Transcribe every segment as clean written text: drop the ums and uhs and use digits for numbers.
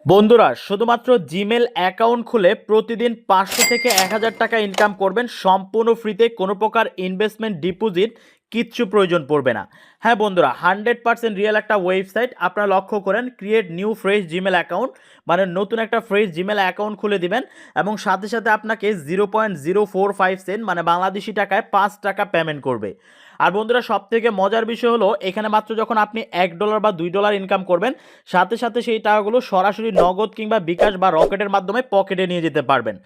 বন্ধুরা শুধুমাত্র Gmail account খুলে প্রতিদিন 500 থেকে 1000 টাকা ইনকাম করবেন সম্পূর্ণ ফ্রিতে, কোনো প্রকার ইনভেস্টমেন্ট ডিপোজিট কিচ্ছু প্রয়োজন পড়বে না। হ্যাঁ বন্ধুরা, 100% রিয়েল একটা ওয়েবসাইট। আপনারা লক্ষ্য করেন, create new fresh Gmail account মানে নতুন একটা ফ্রেশ জিমেল অ্যাকাউন্ট খুলে দিবেন এবং সাথে সাথে আপনাকে 0.045 সেন্ট মানে বাংলাদেশি টাকায় 5 টাকা পেমেন্ট করবে। আর বন্ধুরা, সব থেকে মজার বিষয় হলো এখানে মাত্র যখন আপনি $1 বা $2 ইনকাম করবেন, সাথে সাথে সেই টাকাগুলো সরাসরি নগদ কিংবা বিকাশ বা রকেটের মাধ্যমে পকেটে নিয়ে যেতে পারবেন।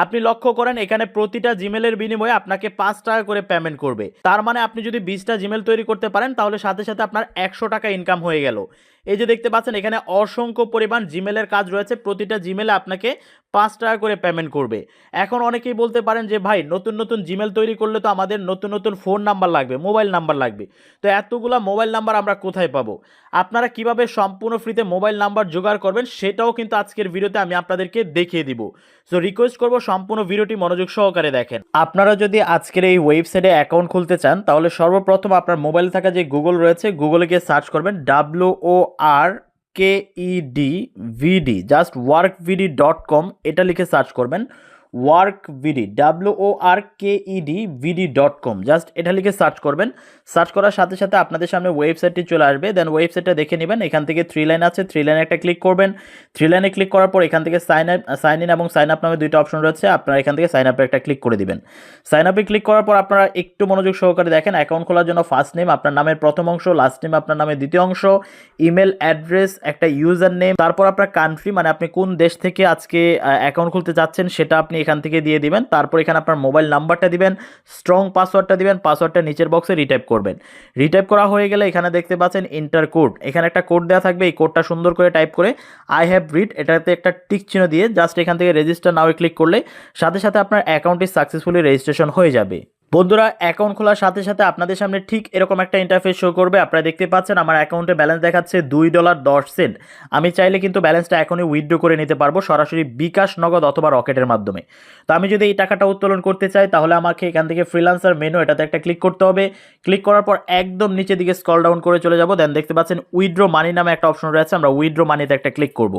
আপনি লক্ষ্য করেন, এখানে প্রতিটা জিমেলের বিনিময়ে আপনাকে 5 টাকা করে পেমেন্ট করবে। তার মানে আপনি যদি 20টা জিমেল তৈরি করতে পারেন তাহলে সাথে সাথে আপনার 100 টাকা ইনকাম হয়ে গেল। এই যে দেখতে পাচ্ছেন, এখানে অসংখ্য পরিমাণ জিমেলের কাজ রয়েছে, প্রতিটা জিমেলে আপনাকে 5 টাকা করে পেমেন্ট করবে। এখন অনেকেই বলতে পারেন যে ভাই, নতুন নতুন জিমেল তৈরি করলে তো আমাদের নতুন নতুন ফোন নাম্বার লাগবে, মোবাইল নাম্বার লাগবে। তো এতগুলা মোবাইল নাম্বার আমরা কোথায় পাবো? আপনারা কিভাবে সম্পূর্ণ ফ্রিতে মোবাইল নাম্বার জোগাড় করবেন সেটাও কিন্তু আজকের ভিডিওতে আমি আপনাদেরকে দেখিয়ে দিব। সো রিকোয়েস্ট করব সম্পূর্ণ ভিডিওটি মনোযোগ সহকারে দেখেন। আপনারা যদি আজকের এই ওয়েবসাইটে অ্যাকাউন্ট খুলতে চান তাহলে সর্বপ্রথম আপনার মোবাইল থাকা যে গুগল রয়েছে, গুগলে গিয়ে সার্চ করবেন WORKEDVD, জাস্ট workvd.com, এটা লিখে সার্চ করবেন। ওয়ার্কভিডি, WORKEDVD.com, জাস্ট এটা লিখে সার্চ করবেন। সার্চ করার সাথে সাথে আপনাদের সামনে ওয়েবসাইটটি চলে আসবে। দেন ওয়েবসাইটটা দেখে নেবেন। এখান থেকে 3 লাইন আছে, 3 লাইনে একটা ক্লিক করবেন। 3 লাইনে ক্লিক করার পর এখান থেকে সাইন ইন এবং সাইন আপ নামে দুইটা অপশন রয়েছে। আপনারা এখান থেকে সাইন আপে একটা ক্লিক করে দিবেন। সাইন আপে ক্লিক করার পর আপনারা একটু মনোযোগ সহকারে দেখেন। অ্যাকাউন্ট খোলার জন্য ফার্স্ট নেম আপনার নামের প্রথম অংশ, লাস্ট নেম আপনার নামের দ্বিতীয় অংশ, ইমেল অ্যাড্রেস, একটা ইউজার নেম, তারপর আপনার কান্ট্রি মানে আপনি কোন দেশ থেকে আজকে অ্যাকাউন্ট খুলতে যাচ্ছেন সেটা আপনি এখান থেকে দিয়ে দিবেন। তারপর এখানে আপনার মোবাইল নাম্বারটা দিবেন, স্ট্রং পাসওয়ার্ডটা দিবেন, পাসওয়ার্ডটা নিচের বক্সে রিটাইপ করবেন। রিটাইপ করা হয়ে গেলে এখানে দেখতে পাচ্ছেন ইন্টার কোড, এখানে একটা কোড দেওয়া থাকবে। এই কোডটা সুন্দর করে টাইপ করে আই হ্যাভ রিড এটাতে একটা টিক চিহ্ন দিয়ে জাস্ট এখান থেকে রেজিস্টার নাও ক্লিক করলে সাথে সাথে আপনার অ্যাকাউন্টটি সাকসেসফুলি রেজিস্ট্রেশন হয়ে যাবে। বন্ধুরা, অ্যাকাউন্ট খোলার সাথে সাথে আপনাদের সামনে ঠিক এরকম একটা ইন্টারফেস শো করবে। আপনারা দেখতে পাচ্ছেন আমার অ্যাকাউন্টে ব্যালেন্স দেখাচ্ছে $2.10। আমি চাইলে কিন্তু ব্যালেন্সটা এখনই উইথড্র করে নিতে পারবো সরাসরি বিকাশ, নগদ অথবা রকেটের মাধ্যমে। তো আমি যদি এই টাকাটা উত্তোলন করতে চাই তাহলে আমাকে এখান থেকে ফ্রিল্যান্সার মেনু এটাতে একটা ক্লিক করতে হবে। ক্লিক করার পর একদম নিচের দিকে স্ক্রল ডাউন করে চলে যাব। দেন দেখতে পাচ্ছেন উইথড্র মানি নামে একটা অপশন রয়েছে, আমরা উইথড্র মানিতে একটা ক্লিক করব।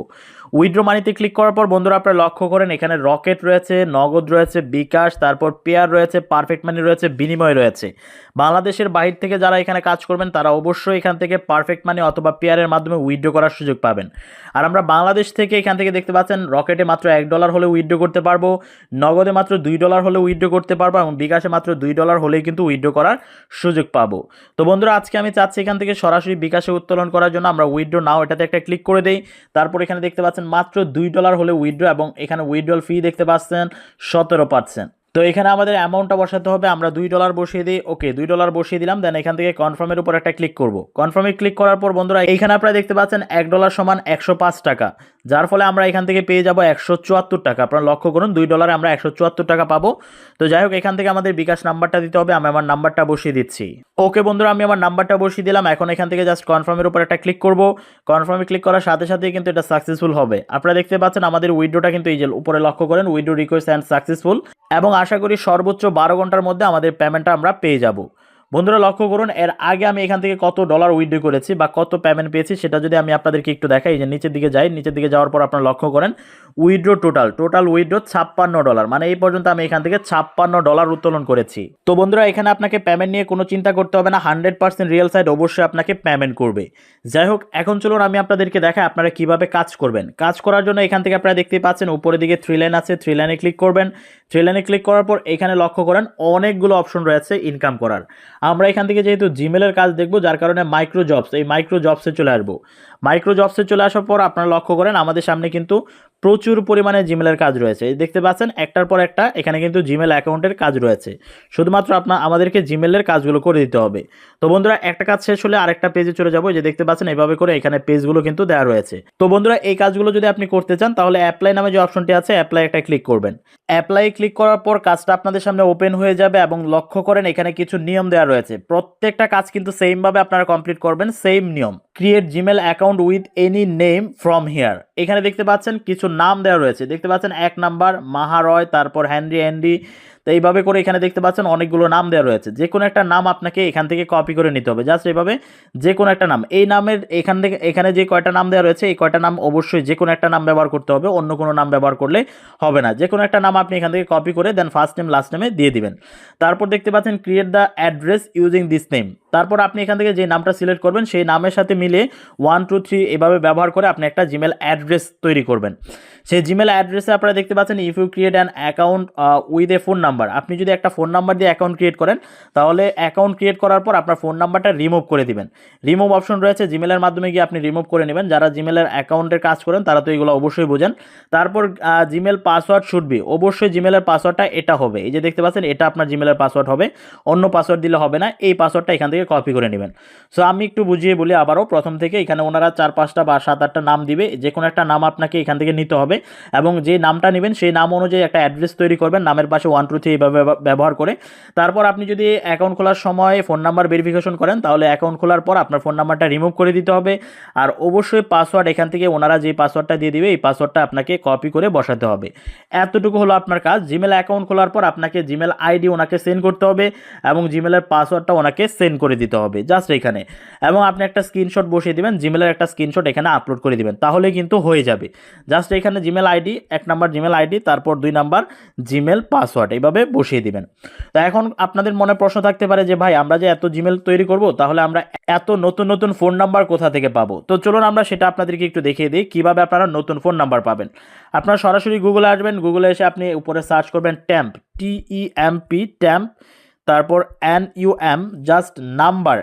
উইথড্র মানিতে ক্লিক করার পর বন্ধুরা আপনারা লক্ষ্য করেন এখানে রকেট রয়েছে, নগদ রয়েছে, বিকাশ, তারপর পেয়ার রয়েছে, পারফেক্ট মানি রয়েছে, বিনিময় রয়েছে। বাংলাদেশের বাহির থেকে যারা এখানে কাজ করবেন তারা অবশ্যই এখান থেকে পারফেক্ট মানি অথবা পেয়ারের মাধ্যমে উইথড্র করার সুযোগ পাবেন। আর আমরা বাংলাদেশ থেকে এখান থেকে দেখতে পাচ্ছেন রকেটে মাত্র $1 হলে উইথড্র করতে পারবো, নগদে মাত্র $2 হলে উইথড্র করতে পারবো এবং বিকাশে মাত্র $2 হলেই কিন্তু উইথড্র করার সুযোগ পাবো। তো বন্ধুরা, আজকে আমি চাচ্ছি এখান থেকে সরাসরি বিকাশে উত্তোলন করার জন্য আমরা উইথড্র নাও এটাতে একটা ক্লিক করে দেই। তারপর এখানে দেখতে পাচ্ছেন মাত্র $2 হলে উইথড্র এবং এখানে উইথড্রল ফি দেখতে পাচ্ছেন 17%। তো এখানে আমাদের অ্যামাউন্টটা বসাতে হবে, আমরা $2 বসিয়ে দিই। ওকে, $2 বসিয়ে দিলাম। দেন এখান থেকে কনফার্মের উপর একটা ক্লিক করব। কনফার্মে ক্লিক করার পর বন্ধুরা এইখানে আপনারা দেখতে পাচ্ছেন $1 সমান 105 টাকা, যার ফলে আমরা এখান থেকে পেয়ে যাব 174 টাকা। আপনারা লক্ষ্য করুন, $2 আমরা 174 টাকা পাবো। তো যাই হোক, এখান থেকে আমাদের বিকাশ নাম্বারটা দিতে হবে, আমি আমার নাম্বারটা বসিয়ে দিচ্ছি। ওকে বন্ধুরা, আমি আমার নাম্বারটা বসিয়ে দিলাম। এখন এখান থেকে জাস্ট কনফার্মের উপর একটা ক্লিক করব। কনফার্মে ক্লিক করার সাথে সাথেই কিন্তু এটা সাকসেসফুল হবে। আপনারা দেখতে পাচ্ছেন আমাদের উইথড্রটা কিন্তু এই যে উপরে লক্ষ্য করেন, উইথড্র রিকোয়েস্ট অ্যান্ড সাকসেসফুল, এবং আশা করি সর্বোচ্চ 12 ঘন্টার মধ্যে আমাদের পেমেন্টটা আমরা পেয়ে যাব। বন্ধুরা লক্ষ্য করুন, এর আগে আমি এখান থেকে কত ডলার উইথড্র করেছি বা কত পেমেন্ট পেয়েছি সেটা যদি আমি আপনাদেরকে একটু দেখাই। যে নিচের দিকে যাই, নিচের দিকে যাওয়ার পর আপনারা লক্ষ্য করেন উইথড্র টোটাল উইথড্র $56, মানে এই পর্যন্ত আমি এখান থেকে $56 উত্তোলন করেছি। তো বন্ধুরা, এখানে আপনাকে পেমেন্ট নিয়ে কোনো চিন্তা করতে হবে না, 100% রিয়েল সাইড অবশ্যই আপনাকে পেমেন্ট করবে। যাই হোক, এখন চলুন আমি আপনাদেরকে দেখাই আপনারা কিভাবে কাজ করবেন। কাজ করার জন্য এখান থেকে আপনারা দেখতে পাচ্ছেন উপরের দিকে 3 লাইন আছে, 3 লাইনে ক্লিক করবেন। 3 লাইনে ক্লিক করার পর এখানে লক্ষ্য করেন অনেকগুলো অপশন রয়েছে ইনকাম করার। আমরা এখান থেকে যেহেতু জিমেলের কাজ দেখবো, যার কারণে মাইক্রো জবস, এই মাইক্রো জবসে চলে আসবো। মাইক্রো জবসে চলে আসার পর আপনারা লক্ষ্য করেন আমাদের সামনে কিন্তু প্রচুর পরিমাণে জিমেলের কাজ রয়েছে। এই দেখতে পাচ্ছেন একটার পর একটা এখানে কিন্তু জিমেল অ্যাকাউন্টের কাজ রয়েছে। শুধুমাত্র আমাদেরকে জিমেলের কাজগুলো করে দিতে হবে। তো বন্ধুরা, একটা কাজ শেষ হলে আরেকটা পেজে চলে যাবো। যে দেখতে পাচ্ছেন এভাবে করে এখানে পেজগুলো কিন্তু দেওয়া রয়েছে। তো বন্ধুরা, এই কাজগুলো যদি আপনি করতে চান তাহলে অ্যাপ্লাই নামে যে অপশনটি আছে, অ্যাপ্লাই একটা ক্লিক করবেন। অ্যাপ্লাই ক্লিক করার পর কাজটা আপনাদের সামনে ওপেন হয়ে যাবে এবং লক্ষ্য করেন এখানে কিছু নিয়ম দেওয়া রয়েছে। প্রত্যেকটা কাজ কিন্তু সেম ভাবে আপনারা কমপ্লিট করবেন, সেম নিয়ম। Create Gmail account with any name from here, এখানে দেখতে পাচ্ছেন কিছু নাম দেওয়া রয়েছে। দেখতে পাচ্ছেন 1 নাম্বার মাহা রয়, তারপর হ্যানরি অ্যান্ডি, তো এইভাবে করে এখানে দেখতে পাচ্ছেন অনেকগুলো নাম দেওয়া রয়েছে, যে কোনো একটা নাম আপনাকে এখান থেকে কপি করে নিতে হবে। জাস্ট এইভাবে যে কোনো একটা নাম, এই নামের এখান থেকে এখানে যে কয়টা নাম দেওয়া রয়েছে এই কয়টা নাম অবশ্যই যে কোনো একটা নাম ব্যবহার করতে হবে, অন্য কোনো নাম ব্যবহার করলে হবে না। যে কোনো একটা নাম আপনি এখান থেকে কপি করে দেন ফার্স্ট নেম লাস্ট নেমে দিয়ে দিবেন। তারপর দেখতে পাচ্ছেন create the address using this name. তারপর আপনি এখান থেকে যে নামটা সিলেক্ট করবেন সেই নামের সাথে মিলে 1 2 3 এভাবে ব্যবহার করে আপনি একটা জিমেল অ্যাড্রেস তৈরি করবেন। সেই জিমেল অ্যাড্রেসে আপনারা দেখতে পাচ্ছেন if you create an account with a phone number, আপনি যদি একটা ফোন নাম্বার দিয়ে অ্যাকাউন্ট ক্রিয়েট করেন তাহলে অ্যাকাউন্ট ক্রিয়েট করার পর আপনার ফোন নাম্বারটা রিমুভ করে দিবেন। রিমুভ অপশন রয়েছে, জিমেলের মাধ্যমে গিয়ে আপনি রিমুভ করে নেবেন। যারা জিমেলের অ্যাকাউন্টের কাজ করেন তারা তো এগুলো অবশ্যই বোঝেন। তারপর জিমেল পাসওয়ার্ড শুড বি, অবশ্যই জিমেলের পাসওয়ার্ডটা এটা হবে, এই যে দেখতে পাচ্ছেন এটা আপনার জিমেলের পাসওয়ার্ড হবে, অন্য পাসওয়ার্ড দিলে হবে না। এই পাসওয়ার্ডটা এখান থেকে কপি করে নেবেন। সো আমি একটু বুঝিয়ে বলি আবারও প্রথম থেকে। এখানে ওনারা 4-5টা বা 7-8টা নাম দিবে, যে কোনো একটা নাম আপনাকে এখান থেকে নিতে হবে এবং যে নামটা নেবেন সেই নাম অনুযায়ী একটা অ্যাড্রেস তৈরি করবেন, নামের পাশে 1 2 3 এইভাবে ব্যবহার করে। তারপর আপনি যদি অ্যাকাউন্ট খোলার সময় ফোন নাম্বার ভেরিফিকেশন করেন তাহলে অ্যাকাউন্ট খোলার পর আপনার ফোন নাম্বারটা রিমুভ করে দিতে হবে। আর অবশ্যই পাসওয়ার্ড এখান থেকে ওনারা যে পাসওয়ার্ডটা দিয়ে দিবে এই পাসওয়ার্ডটা আপনাকে কপি করে বসাতে হবে। এতটুকু হলো আপনার কাজ। জিমেল অ্যাকাউন্ট খোলার পর আপনাকে জিমেল আইডি ওনাকে সেন্ড করতে হবে এবং জিমেলের পাসওয়ার্ডটা ওনাকে সেন্ড করে দিতে হবে জাস্ট এখানে। এবং আপনি একটা স্ক্রিনশট বসিয়ে দিবেন, জিমেলের একটা স্ক্রিনশট এখানে আপলোড করে দিবেন, তাহলে কিন্তু হয়ে যাবে। জাস্ট এখানে Gmail ID 1 number Gmail ID, তারপর 2 নাম্বার জিমেল পাসওয়ার্ড এইভাবে বসিয়ে দিবেন। তো এখন আপনাদের মনে প্রশ্ন থাকতে পারে যে ভাই আমরা যে এত জিমেল তৈরি করব তাহলে আমরা এত নতুন নতুন ফোন নাম্বার কোথা থেকে পাবো? তো চলুন আমরা সেটা আপনাদেরকে একটু দেখিয়ে দিই কিভাবে আপনারা নতুন ফোন নাম্বার পাবেন। আপনারা সরাসরি গুগলে আসবেন, গুগলে এসে আপনি উপরে সার্চ করবেন ট্যাম্প, TEMP ট্যাম্প, তারপর NUM just number,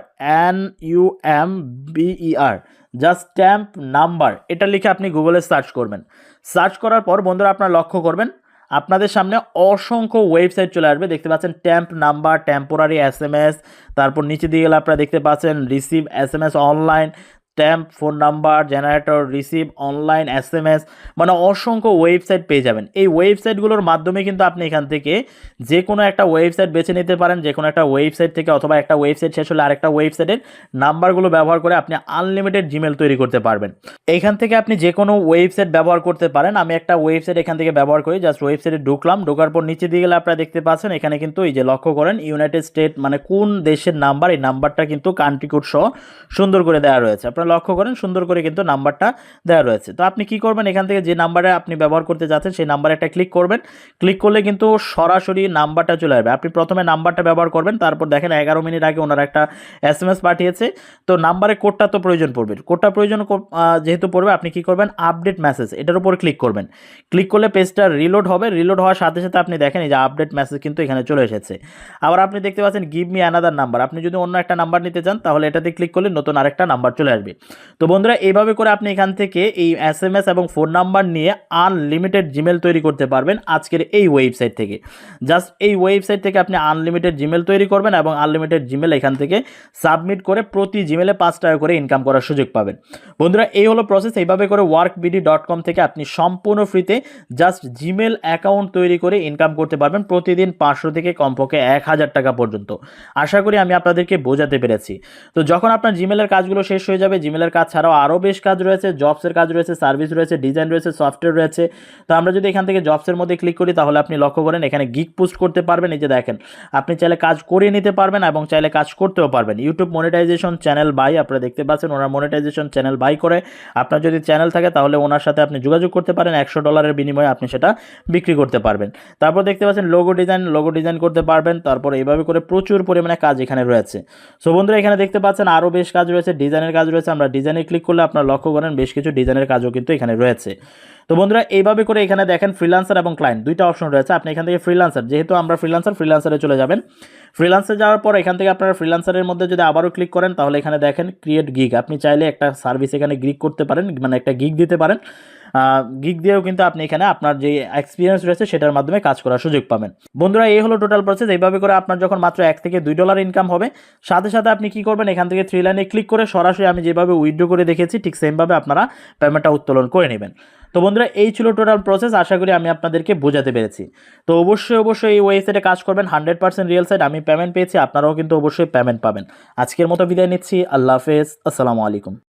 NUMBER just temp number, এটা লিখে আপনি গুগলে সার্চ করবেন। সার্চ করার পর বন্ধুরা আপনারা লক্ষ্য করবেন আপনাদের সামনে অসংখ্য ওয়েবসাইট চলে আসবে। দেখতে পাচ্ছেন ট্যাম্প নাম্বার, টেম্পোরারি SMS, তারপর নিচে দিয়ে গেলে আপনারা দেখতে পাচ্ছেন receive SMS online, temp phone number generator, receive online SMS, মানে অসংখ্য ওয়েবসাইট পেয়ে যাবেন। এই ওয়েবসাইটগুলোর মাধ্যমে কিন্তু আপনি এখান থেকে যে কোনো একটা ওয়েবসাইট বেছে নিতে পারেন, যে কোনো একটা ওয়েবসাইট থেকে, অথবা একটা ওয়েবসাইট শেষ হলে আরেকটা ওয়েবসাইটের নাম্বারগুলো ব্যবহার করে আপনি আনলিমিটেড জিমেল তৈরি করতে পারবেন। এখান থেকে আপনি যে কোনো ওয়েবসাইট ব্যবহার করতে পারেন। আমি একটা ওয়েবসাইট এখান থেকে ব্যবহার করি, জাস্ট ওয়েবসাইটে ঢুকলাম, ঢোকার পর নিচে দিয়ে গেলে আপনারা দেখতে পাচ্ছেন এখানে কিন্তু এই যে লক্ষ্য করেন ইউনাইটেড স্টেট, মানে কোন দেশের নাম্বার, এই নাম্বারটা কিন্তু কান্ট্রি কোড সহ সুন্দর করে দেওয়া রয়েছে। আপনারা লক্ষ্য করেন সুন্দর করে কিন্তু নাম্বারটা দেওয়া রয়েছে। তো আপনি কি করবেন, এখান থেকে যে নাম্বারে আপনি ব্যবহার করতে যাচ্ছেন সেই নাম্বারে একটা ক্লিক করবেন। ক্লিক করলে কিন্তু সরাসরি নাম্বারটা চলে আসবে। আপনি প্রথমে নাম্বারটা ব্যবহার করবেন, তারপর দেখেন 11 মিনিট আগে ওনারা একটা SMS পাঠিয়েছে, তো নাম্বারে কোডটা তো প্রয়োজন পড়বে। কোডটা প্রয়োজন যেহেতু পড়বে আপনি কি করবেন, আপডেট মেসেজ এটার উপর ক্লিক করবেন। ক্লিক করলে পেজটা রিলোড হবে, রিলোড হওয়ার সাথে সাথে আপনি দেখেন এই যে আপডেট মেসেজ কিন্তু এখানে চলে এসেছে। আবার আপনি দেখতে পাচ্ছেন গিভ মি অ্যানাদার নাম্বার, আপনি যদি অন্য একটা নাম্বার নিতে চান তাহলে এটাতে ক্লিক করলে নতুন আরেকটা নাম্বার চলে আসবে। তো বন্ধুরা এইভাবে করে আপনি এখান থেকে এই SMS এবং ফোন নাম্বার নিয়ে আনলিমিটেড জিমেল তৈরি করতে পারবেন আজকের এই ওয়েবসাইট থেকে। জাস্ট এই ওয়েবসাইট থেকে আপনি আনলিমিটেড জিমেল তৈরি করবেন এবং আনলিমিটেড জিমেল এখান থেকে সাবমিট করে প্রতি জিমেলে 5 টাকা করে ইনকাম করার সুযোগ পাবেন। বন্ধুরা এই হলো প্রসেস। এইভাবে করে workbd.com থেকে আপনি সম্পূর্ণ ফ্রিতে জাস্ট জিমেল অ্যাকাউন্ট তৈরি করে ইনকাম করতে পারবেন প্রতিদিন 500 থেকে কমপক্ষে 1000 টাকা পর্যন্ত। আশা করি আমি আপনাদেরকে বোঝাতে পেরেছি। তো যখন আপনার জিমেলের কাজগুলো শেষ হয়ে যাবে, জিমেলের কাজ ছাড়াও আরও বেশ কাজ রয়েছে, জবসের কাজ রয়েছে, সার্ভিস রয়েছে, ডিজাইন রয়েছে, সফটওয়্যার রয়েছে। তো আমরা যদি এখান থেকে জবসের মধ্যে ক্লিক করি তাহলে আপনি লক্ষ্য করেন এখানে গিগ পোস্ট করতে পারবেন। এই যে দেখেন আপনি চাইলে কাজ করিয়ে নিতে পারবেন এবং চাইলে কাজ করতেও পারবেন। ইউটিউব মনিটাইজেশন চ্যানেল বাই, আপনারা দেখতে পাচ্ছেন ওনার মনিটাইজেশন চ্যানেল বাই করে, আপনার যদি চ্যানেল থাকে তাহলে ওনার সাথে আপনি যোগাযোগ করতে পারেন, $100 বিনিময়ে আপনি সেটা বিক্রি করতে পারবেন। তারপর দেখতে পাচ্ছেন লোগো ডিজাইন করতে পারবেন। তারপর এইভাবে করে প্রচুর পরিমাণে কাজ এখানে রয়েছে। সো বন্ধুরা এখানে দেখতে পাচ্ছেন আরও বেশ কাজ রয়েছে, ডিজাইনের কাজ রয়েছে। আমরা ডিজাইনে ক্লিক করলে আপনারা লক্ষ্য করেন বেশ কিছু ডিজাইনের কাজও কিন্তু এখানে রয়েছে। তো বন্ধুরা এইভাবে করে এখানে দেখেন ফ্রিল্যান্সার এবং ক্লায়েন্ট দুইটা অপশন রয়েছে। আপনি এখান থেকে ফ্রিল্যান্সার, যেহেতু আমরা ফ্রিল্যান্সারে চলে যাবেন। ফ্রিল্যান্সে যাওয়ার পর এখান থেকে আপনারা ফ্রিল্যান্সারের মধ্যে যদি আবারও ক্লিক করেন তাহলে এখানে দেখেন ক্রিয়েট গিগ, আপনি চাইলে একটা সার্ভিস এখানে গিগ করতে পারেন, মানে একটা গিগ দিতে পারেন। গিগ দিয়েও কিন্তু আপনি এখানে আপনার যে এক্সপিরিয়েন্স রয়েছে সেটার মাধ্যমে কাজ করার সুযোগ পাবেন। বন্ধুরা এই হলো টোটাল প্রসেস। এইভাবে করে আপনার যখন মাত্র $1 থেকে $2 ইনকাম হবে, সাথে সাথে আপনি কি করবেন, এখান থেকে 3 লাইনে ক্লিক করে সরাসরি আমি যেভাবে উইথড্র করে দেখেছি ঠিক সেমভাবে আপনারা পেমেন্টটা উত্তোলন করে নেবেন। তো বন্ধুরা এই ছিল টোটাল প্রসেস। আশা করি আমি আপনাদেরকে বোঝাতে পেরেছি। তো অবশ্যই এই ওয়েবসাইটে কাজ করবেন, 100% রিয়েল সাইট। আমি পেমেন্ট পেয়েছি, আপনারাও কিন্তু অবশ্যই পেমেন্ট পাবেন। আজকের মতো বিদায় নিচ্ছি। আল্লাহ হাফেজ, আসসালামু আলাইকুম।